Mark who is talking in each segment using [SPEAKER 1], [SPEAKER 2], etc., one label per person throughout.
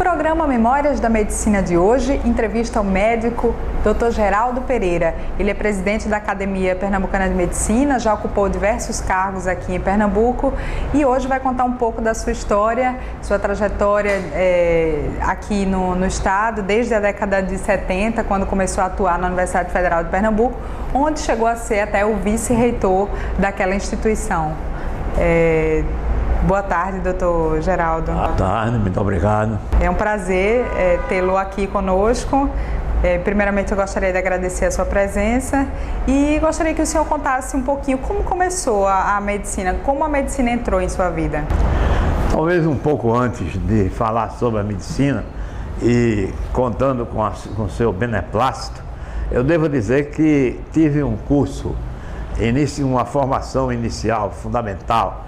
[SPEAKER 1] programa Memórias da Medicina de hoje, entrevista ao médico Dr. Geraldo Pereira. Ele é presidente da Academia Pernambucana de Medicina, já ocupou diversos cargos aqui em Pernambuco e hoje vai contar um pouco da sua história, sua trajetória aqui no estado, desde a década de 70, quando começou a atuar na Universidade Federal de Pernambuco, onde chegou a ser até o vice-reitor daquela instituição. Boa tarde, doutor Geraldo.
[SPEAKER 2] Boa tarde, muito obrigado.
[SPEAKER 1] É um prazer tê-lo aqui conosco. Primeiramente, eu gostaria de agradecer a sua presença e gostaria que o senhor contasse um pouquinho como começou a medicina, como a medicina entrou em sua vida.
[SPEAKER 2] Talvez um pouco antes de falar sobre a medicina e contando com o seu beneplácito, eu devo dizer que tive um curso, uma formação inicial, fundamental,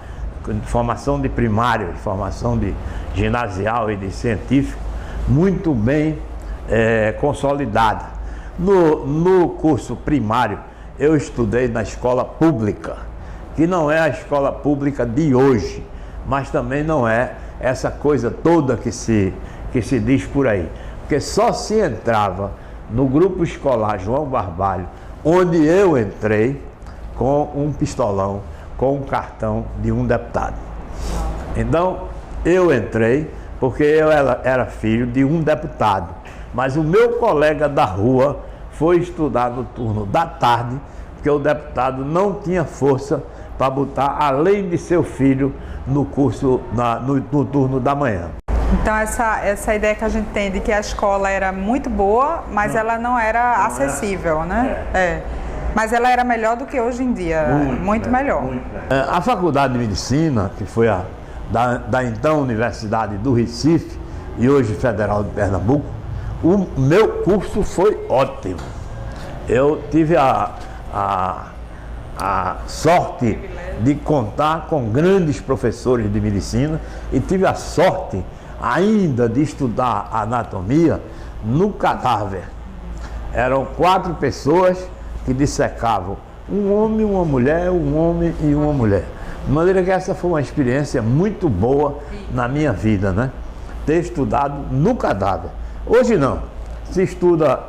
[SPEAKER 2] formação de primário, formação de ginasial e de científico, muito bem consolidada. No curso primário, eu estudei na escola pública, que não é a escola pública de hoje, mas também não é essa coisa toda que se diz por aí, porque só se entrava no grupo escolar João Barbalho, onde eu entrei com um pistolão, com um cartão de um deputado. Então, eu entrei porque eu era filho de um deputado, mas o meu colega da rua foi estudar no turno da tarde, porque o deputado não tinha força para botar, além de seu filho, no curso, no turno da manhã.
[SPEAKER 1] Então, essa ideia que a gente tem de que a escola era muito boa, mas ela não era acessível, né? Mas ela era melhor do que hoje em dia, muito melhor.
[SPEAKER 2] A Faculdade de Medicina, que foi da então Universidade do Recife e hoje Federal de Pernambuco, o meu curso foi ótimo. Eu tive a sorte de contar com grandes professores de medicina e tive a sorte ainda de estudar anatomia no cadáver. Eram 4 pessoas que dissecavam um homem, uma mulher, um homem e uma mulher. De maneira que essa foi uma experiência muito boa na minha vida, né? Ter estudado no cadáver. Hoje não. Se estuda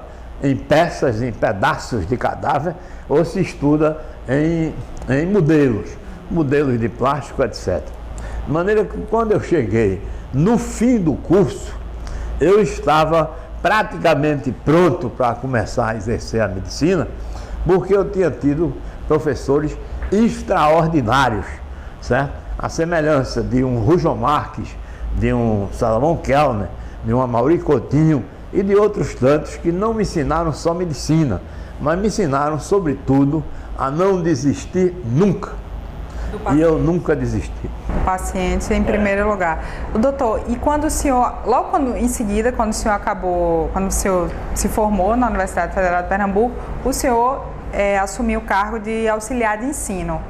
[SPEAKER 2] em peças, em pedaços de cadáver, ou se estuda em modelos de plástico, etc. De maneira que quando eu cheguei no fim do curso, eu estava praticamente pronto para começar a exercer a medicina, porque eu tinha tido professores extraordinários, certo? A semelhança de um Rujão Marques, de um Salomão Kellner, de um Amaury Coutinho e de outros tantos que não me ensinaram só medicina, mas me ensinaram, sobretudo, a não desistir nunca. E eu nunca desisti.
[SPEAKER 1] O paciente em primeiro lugar. Doutor, e quando o senhor, em seguida, quando o senhor se formou na Universidade Federal de Pernambuco, o senhor assumiu o cargo de auxiliar de ensino,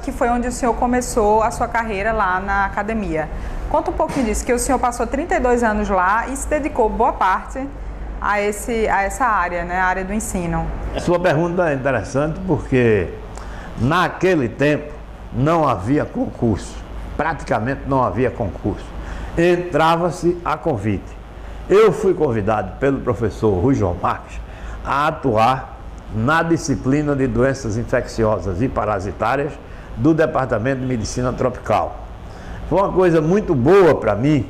[SPEAKER 1] que foi onde o senhor começou a sua carreira lá na academia. Conta um pouquinho disso, que o senhor passou 32 anos lá e se dedicou boa parte a essa área, né, a área do ensino.
[SPEAKER 2] Sua pergunta é interessante porque naquele tempo não havia concurso, praticamente não havia concurso. Entrava-se a convite. Eu fui convidado pelo professor Rui João Marques a atuar na disciplina de doenças infecciosas e parasitárias do Departamento de Medicina Tropical. Foi uma coisa muito boa para mim,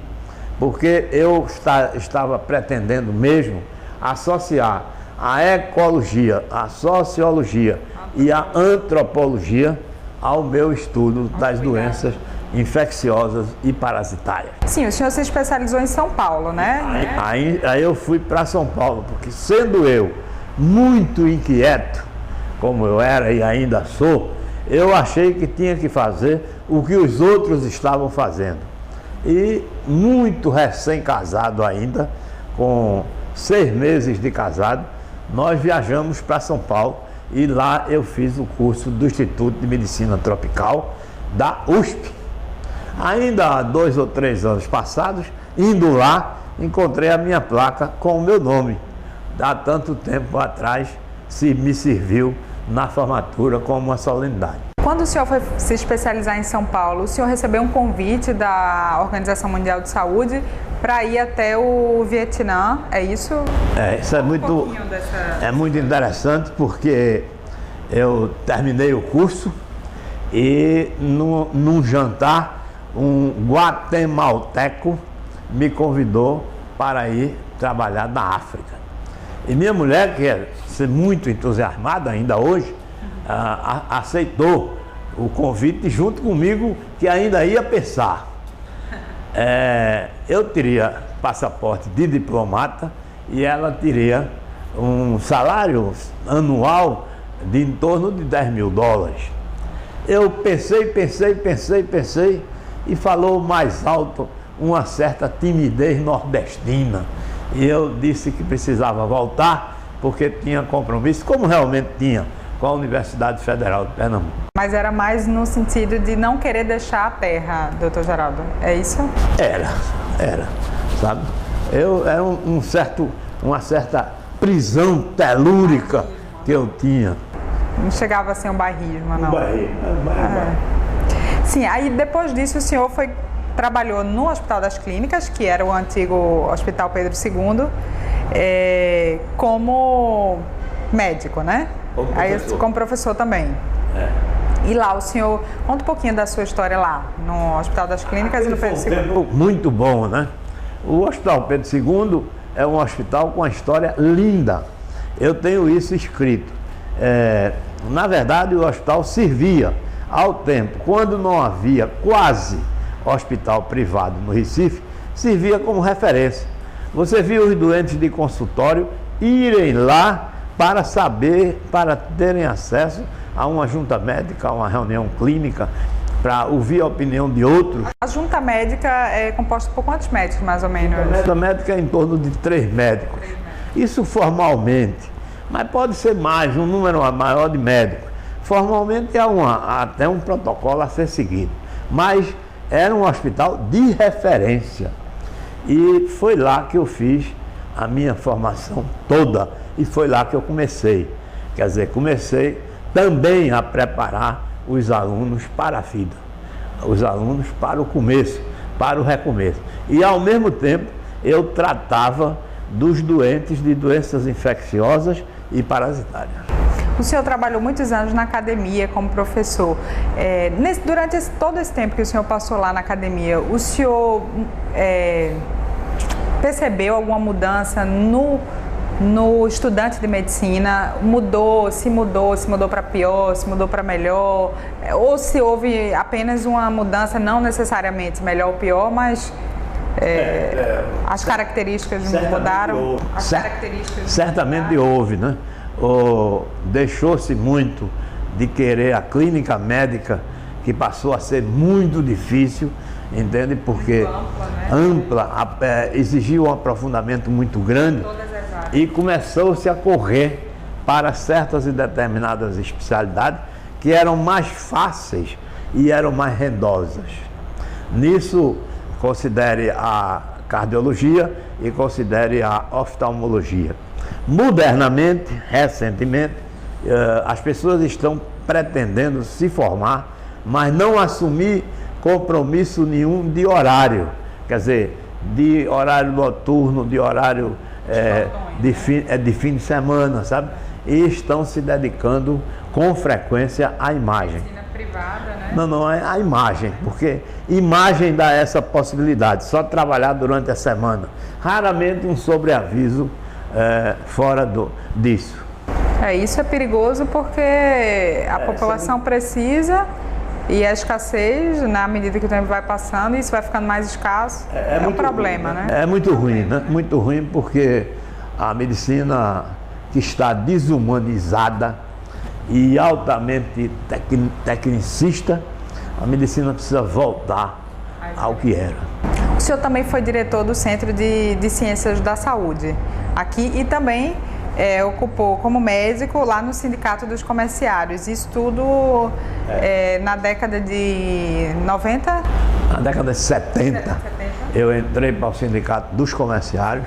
[SPEAKER 2] porque eu estava pretendendo mesmo associar a ecologia, a sociologia e a antropologia ao meu estudo das doenças infecciosas e parasitárias.
[SPEAKER 1] Sim, o senhor se especializou em São Paulo, né?
[SPEAKER 2] Aí eu fui para São Paulo, porque sendo eu muito inquieto, como eu era e ainda sou, eu achei que tinha que fazer o que os outros estavam fazendo. E muito recém-casado ainda, com 6 meses de casado, nós viajamos para São Paulo e lá eu fiz o curso do Instituto de Medicina Tropical da USP. Ainda há 2 ou 3 anos passados, indo lá, encontrei a minha placa com o meu nome. Há tanto tempo atrás me serviu na formatura como uma solenidade.
[SPEAKER 1] Quando o senhor foi se especializar em São Paulo, o senhor recebeu um convite da Organização Mundial de Saúde para ir até o Vietnã, é isso?
[SPEAKER 2] Isso é muito interessante, porque eu terminei o curso e num jantar, um guatemalteco me convidou para ir trabalhar na África. E minha mulher, que é muito entusiasmada ainda hoje, aceitou o convite junto comigo, que ainda ia pensar. Eu teria passaporte de diplomata e ela teria um salário anual de em torno de $10.000. Eu pensei e falou mais alto uma certa timidez nordestina. E eu disse que precisava voltar porque tinha compromisso, como realmente tinha, com a Universidade Federal de Pernambuco.
[SPEAKER 1] Mas era mais no sentido de não querer deixar a terra, doutor Geraldo, é isso?
[SPEAKER 2] Era, sabe? Era uma certa prisão telúrica que eu tinha.
[SPEAKER 1] Não chegava a ser um bairrismo, não?
[SPEAKER 2] Um bairrismo.
[SPEAKER 1] Sim, aí depois disso o senhor trabalhou no Hospital das Clínicas, que era o antigo Hospital Pedro II, como médico, né? Como professor também. E lá o senhor, conta um pouquinho da sua história lá, no Hospital das Clínicas e no Pedro II.
[SPEAKER 2] Muito bom, né? O Hospital Pedro II é um hospital com uma história linda. Eu tenho isso escrito. Na verdade, o hospital servia ao tempo, quando não havia quase hospital privado no Recife, servia como referência. Você via os doentes de consultório irem lá para terem acesso a uma junta médica, a uma reunião clínica, para ouvir a opinião de outros.
[SPEAKER 1] A junta médica é composta por quantos médicos, mais ou menos?
[SPEAKER 2] A junta médica é em torno de 3 médicos. Isso formalmente, mas pode ser mais, um número maior de médicos. Formalmente há até um protocolo a ser seguido, mas era um hospital de referência. E foi lá que eu fiz a minha formação toda, e foi lá que eu comecei. Quer dizer, comecei também a preparar os alunos para a vida, os alunos para o começo, para o recomeço. E ao mesmo tempo eu tratava dos doentes de doenças infecciosas e parasitárias.
[SPEAKER 1] O senhor trabalhou muitos anos na academia como professor. Durante todo esse tempo que o senhor passou lá na academia, o senhor percebeu alguma mudança no estudante de medicina? Se mudou para pior, se mudou para melhor? Ou se houve apenas uma mudança, não necessariamente melhor ou pior, mas as características mudaram?
[SPEAKER 2] Certamente houve, né? Deixou-se muito de querer a clínica médica, que passou a ser muito difícil, entende? Porque ampla, exigiu um aprofundamento muito grande, e começou-se a correr para certas e determinadas especialidades que eram mais fáceis e eram mais rendosas. Nisso, considere a cardiologia e considere a oftalmologia. Modernamente, recentemente, as pessoas estão pretendendo se formar, mas não assumir compromisso nenhum de horário, quer dizer, de horário noturno, de horário de fim de semana, sabe? E estão se dedicando com frequência à imagem.
[SPEAKER 1] Medicina privada, né?
[SPEAKER 2] Não, é a imagem, porque imagem dá essa possibilidade, só trabalhar durante a semana. Raramente um sobreaviso fora disso.
[SPEAKER 1] Isso é perigoso porque a população precisa, e a escassez, na medida que o tempo vai passando, isso vai ficando mais escasso, é um problema,
[SPEAKER 2] ruim,
[SPEAKER 1] né?
[SPEAKER 2] É muito ruim, né? Muito ruim, porque a medicina que está desumanizada e altamente tecnicista, a medicina precisa voltar ao que era.
[SPEAKER 1] O senhor também foi diretor do Centro de Ciências da Saúde aqui, e também ocupou como médico lá no Sindicato dos Comerciários. Isso tudo na década de 90?
[SPEAKER 2] Na década de 70, eu entrei para o Sindicato dos Comerciários,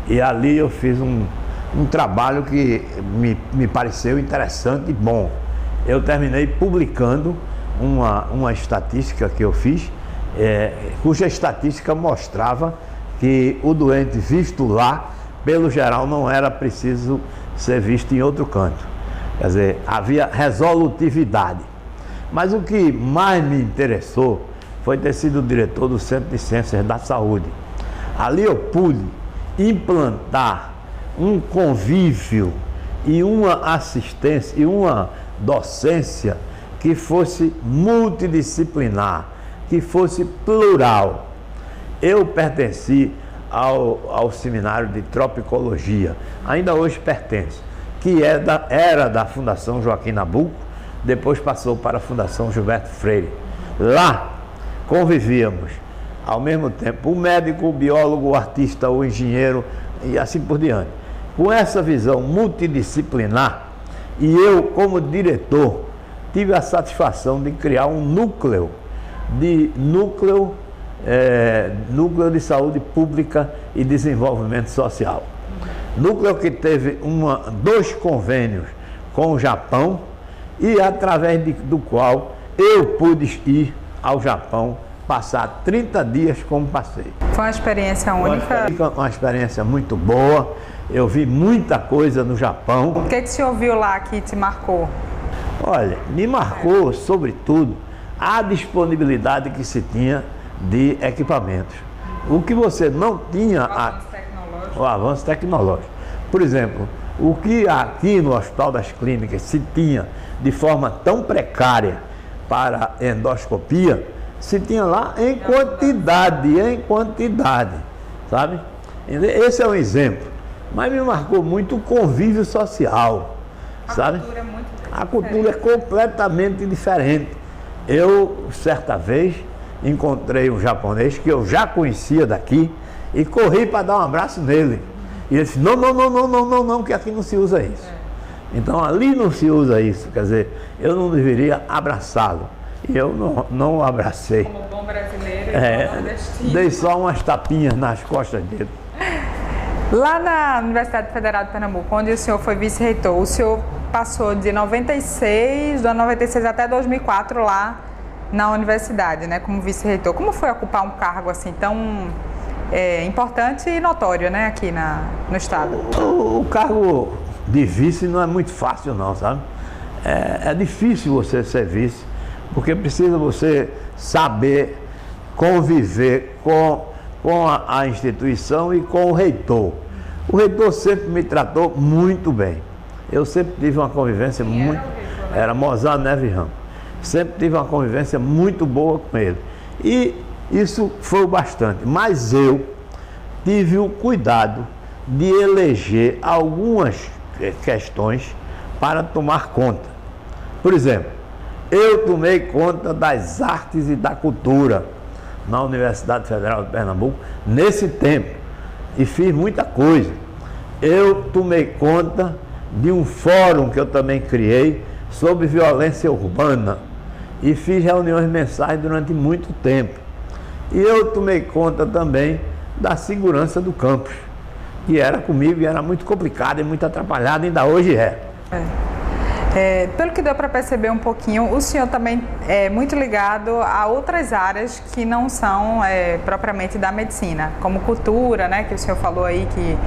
[SPEAKER 2] e ali eu fiz um trabalho que me pareceu interessante e bom. Eu terminei publicando uma estatística que eu fiz, cuja estatística mostrava que o doente visto lá, pelo geral, não era preciso ser visto em outro canto. Quer dizer, havia resolutividade. Mas o que mais me interessou foi ter sido diretor do Centro de Ciências da Saúde. Ali eu pude implantar um convívio e uma assistência e uma docência que fosse multidisciplinar, que fosse plural. Eu pertenci ao seminário de tropicologia, ainda hoje pertence, que era da Fundação Joaquim Nabuco, depois passou para a Fundação Gilberto Freire. Lá convivíamos, ao mesmo tempo, o médico, o biólogo, o artista, o engenheiro e assim por diante. Com essa visão multidisciplinar, e eu, como diretor, tive a satisfação de criar um núcleo de saúde pública e desenvolvimento social. Núcleo que teve dois convênios com o Japão e através do qual eu pude ir ao Japão, passar 30 dias como passeio.
[SPEAKER 1] Foi uma experiência única?
[SPEAKER 2] Uma experiência muito boa. Eu vi muita coisa no Japão.
[SPEAKER 1] O que o senhor viu lá que te marcou?
[SPEAKER 2] Olha, me marcou, sobretudo, a disponibilidade que se tinha de equipamentos. O que você não tinha... O avanço tecnológico. Por exemplo, o que aqui no Hospital das Clínicas se tinha de forma tão precária para endoscopia, se tinha lá em quantidade, sabe? Esse é um exemplo. Mas me marcou muito o convívio social, sabe? A cultura é completamente diferente. Eu, certa vez, encontrei um japonês que eu já conhecia daqui e corri para dar um abraço nele. E ele disse, não, que aqui não se usa isso. Então ali não se usa isso, quer dizer, eu não deveria abraçá-lo. E eu não o abracei.
[SPEAKER 1] Como bom brasileiro,
[SPEAKER 2] dei só umas tapinhas nas costas dele.
[SPEAKER 1] Lá na Universidade Federal de Pernambuco, onde o senhor foi vice-reitor, o senhor passou de 96 até 2004 lá na universidade, né, como vice-reitor. Como foi ocupar um cargo assim tão importante e notório, né, aqui no estado?
[SPEAKER 2] O cargo de vice não é muito fácil não, sabe? É difícil você ser vice, porque precisa você saber conviver com a instituição e com o reitor. O reitor sempre me tratou muito bem. Eu sempre tive uma convivência muito... Era Mozart Neves Ramos. Sempre tive uma convivência muito boa com ele. E isso foi o bastante. Mas eu tive o cuidado de eleger algumas questões para tomar conta. Por exemplo, eu tomei conta das artes e da cultura na Universidade Federal de Pernambuco nesse tempo e fiz muita coisa. Eu tomei conta de um fórum que eu também criei sobre violência urbana e fiz reuniões mensais durante muito tempo. E eu tomei conta também da segurança do campus, que era comigo e era muito complicado e muito atrapalhado, ainda hoje é.
[SPEAKER 1] Pelo que deu para perceber um pouquinho, o senhor também é muito ligado a outras áreas que não são propriamente da medicina, como cultura, né, que o senhor falou aí que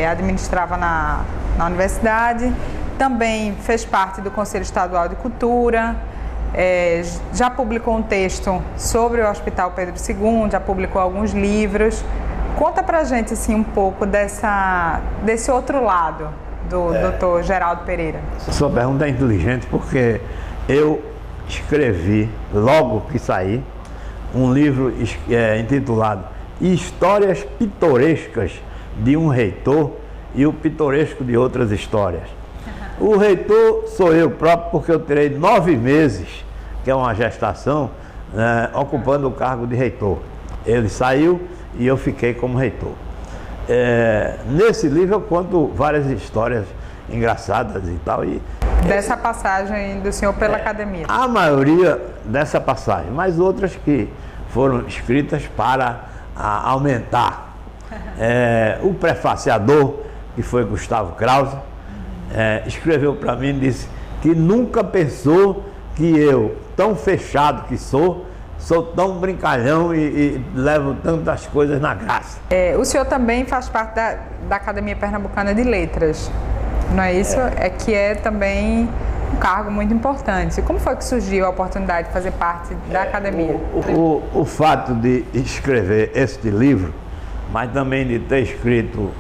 [SPEAKER 1] administrava na universidade, também fez parte do Conselho Estadual de Cultura, já publicou um texto sobre o Hospital Pedro II, já publicou alguns livros. Conta pra gente assim, um pouco desse outro lado do Dr. Geraldo Pereira.
[SPEAKER 2] Sua pergunta é inteligente porque eu escrevi, logo que saí, um livro intitulado Histórias Pitorescas de um Reitor e o Pitoresco de Outras Histórias. O reitor sou eu próprio porque eu terei 9 meses, que é uma gestação, ocupando o cargo de reitor. Ele saiu e eu fiquei como reitor. Nesse livro eu conto várias histórias engraçadas e tal.
[SPEAKER 1] Dessa passagem do senhor pela academia?
[SPEAKER 2] A maioria dessa passagem, mas outras que foram escritas para aumentar. O prefaciador, que foi Gustavo Krause, escreveu para mim e disse que nunca pensou que eu, tão fechado que sou, sou tão brincalhão e levo tantas coisas na graça.
[SPEAKER 1] O senhor também faz parte da Academia Pernambucana de Letras, não é isso? Que é também um cargo muito importante. Como foi que surgiu a oportunidade de fazer parte da academia?
[SPEAKER 2] O fato de escrever este livro, mas também de ter escrito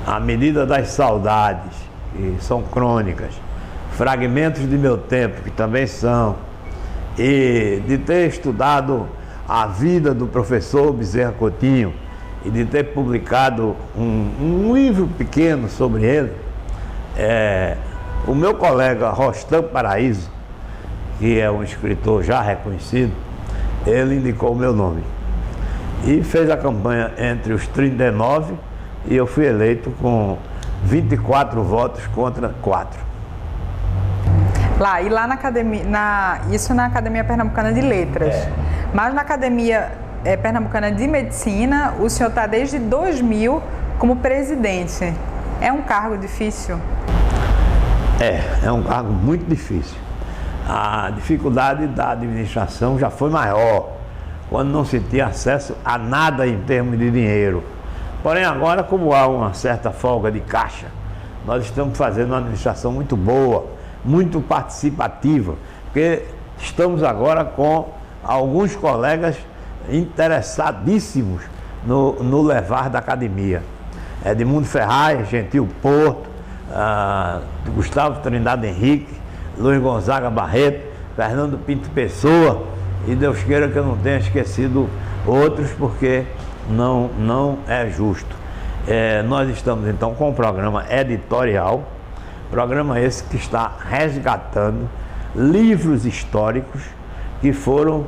[SPEAKER 2] A Medida das Saudades, que são crônicas, Fragmentos de Meu Tempo, que também são, e de ter estudado a vida do professor Bezerra Coutinho e de ter publicado um livro pequeno sobre ele, o meu colega Rostam Paraíso, que é um escritor já reconhecido, ele indicou o meu nome e fez a campanha entre os 39 e eu fui eleito com 24 votos contra 4.
[SPEAKER 1] Lá na academia, isso na Academia Pernambucana de Letras, mas na Academia Pernambucana de Medicina, o senhor está desde 2000 como presidente. É um cargo difícil?
[SPEAKER 2] É um cargo muito difícil. A dificuldade da administração já foi maior, quando não se tinha acesso a nada em termos de dinheiro. Porém, agora, como há uma certa folga de caixa, nós estamos fazendo uma administração muito boa, muito participativa, porque estamos agora com alguns colegas interessadíssimos no levar da academia. Edmundo Ferraz, Gentil Porto, Gustavo Trindade Henrique, Luiz Gonzaga Barreto, Fernando Pinto Pessoa, e Deus queira que eu não tenha esquecido outros, porque não é justo. Nós estamos então com um programa editorial, programa esse que está resgatando livros históricos que foram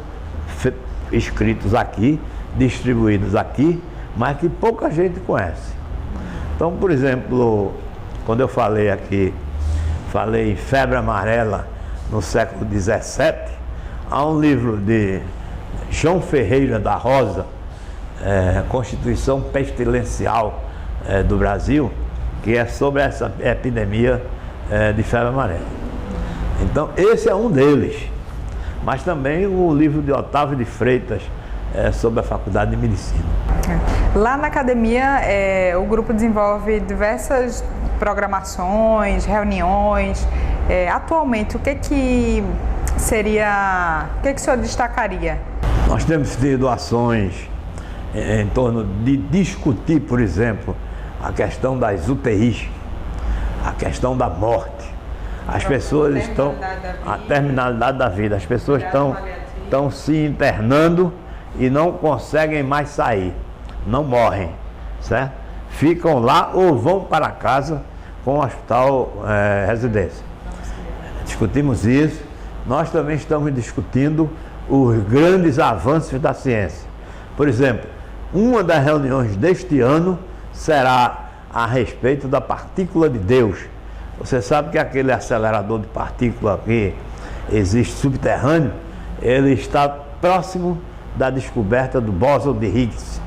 [SPEAKER 2] escritos aqui, distribuídos aqui, mas que pouca gente conhece. Então, por exemplo, quando eu falei aqui, falei em febre amarela no século XVII, há um livro de João Ferreira da Rosa, Constituição Pestilencial do Brasil, que é sobre essa epidemia de febre amarela. Então, esse é um deles. Mas também o livro de Otávio de Freitas sobre a Faculdade de Medicina.
[SPEAKER 1] Lá na academia, o grupo desenvolve diversas programações, reuniões. Atualmente, o que o senhor destacaria?
[SPEAKER 2] Nós temos tido ações em torno de discutir, por exemplo, a questão das UTIs, a questão da morte. As pessoas estão... A terminalidade da vida. As pessoas estão se internando e não conseguem mais sair. Não morrem, certo? Ficam lá ou vão para casa com o hospital residência. Discutimos isso. Nós também estamos discutindo os grandes avanços da ciência. Por exemplo, uma das reuniões deste ano será a respeito da partícula de Deus. Você sabe que aquele acelerador de partícula que existe subterrâneo, ele está próximo da descoberta do bóson de Higgs.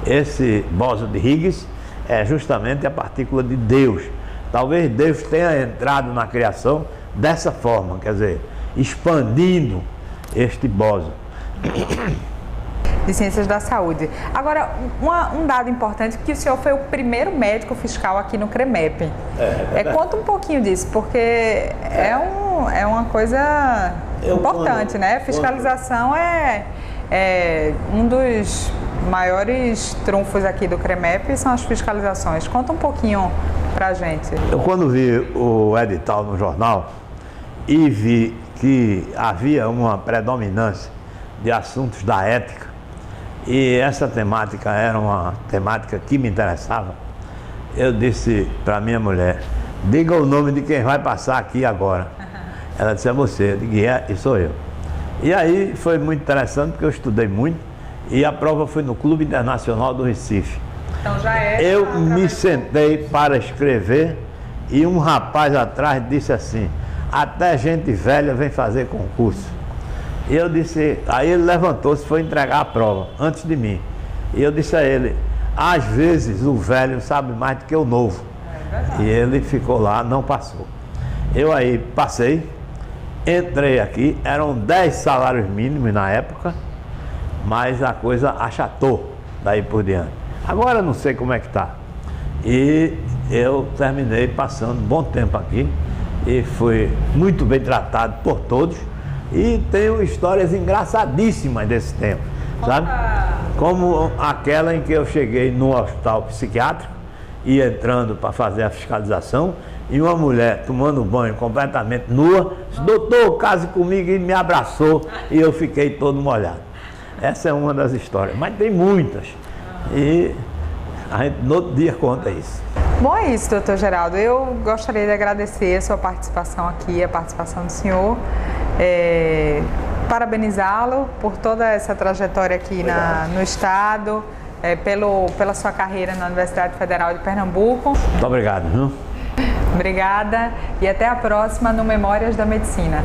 [SPEAKER 2] Esse bóson de Higgs é justamente a partícula de Deus. Talvez Deus tenha entrado na criação dessa forma, quer dizer, expandindo este bóson.
[SPEAKER 1] De Ciências da Saúde. Agora, um dado importante, que o senhor foi o primeiro médico fiscal aqui no CREMEP. Conta um pouquinho disso, porque é uma coisa importante, né? Fiscalização é um dos maiores trunfos aqui do CREMEP, são as fiscalizações. Conta um pouquinho pra gente.
[SPEAKER 2] Eu, quando vi o edital no jornal e vi que havia uma predominância de assuntos da ética, e essa temática era uma temática que me interessava, eu disse para minha mulher: diga o nome de quem vai passar aqui agora. Ela disse: é você. Eu digo: e sou eu. E aí foi muito interessante, porque eu estudei muito e a prova foi no Clube Internacional do Recife.
[SPEAKER 1] Então já
[SPEAKER 2] eu me sentei para escrever e um rapaz atrás disse assim: até gente velha vem fazer concurso. E eu disse, aí ele levantou-se e foi entregar a prova, antes de mim. E eu disse a ele: às vezes o velho sabe mais do que o novo. E ele ficou lá, não passou. Eu aí passei, entrei aqui, eram 10 salários mínimos na época, mas a coisa achatou daí por diante. Agora não sei como é que está. E eu terminei passando um bom tempo aqui e fui muito bem tratado por todos e tenho histórias engraçadíssimas desse tempo, sabe? Como aquela em que eu cheguei no hospital psiquiátrico e entrando para fazer a fiscalização e uma mulher tomando banho completamente nua, disse: doutor, case comigo, e me abraçou e eu fiquei todo molhado. Essa é uma das histórias, mas tem muitas e a gente no outro dia conta isso.
[SPEAKER 1] Bom, é isso, doutor Geraldo. Eu gostaria de agradecer a sua participação aqui, a participação do senhor, parabenizá-lo por toda essa trajetória aqui no Estado, pela sua carreira na Universidade Federal de Pernambuco.
[SPEAKER 2] Muito obrigado, viu?
[SPEAKER 1] Obrigada e até a próxima no Memórias da Medicina.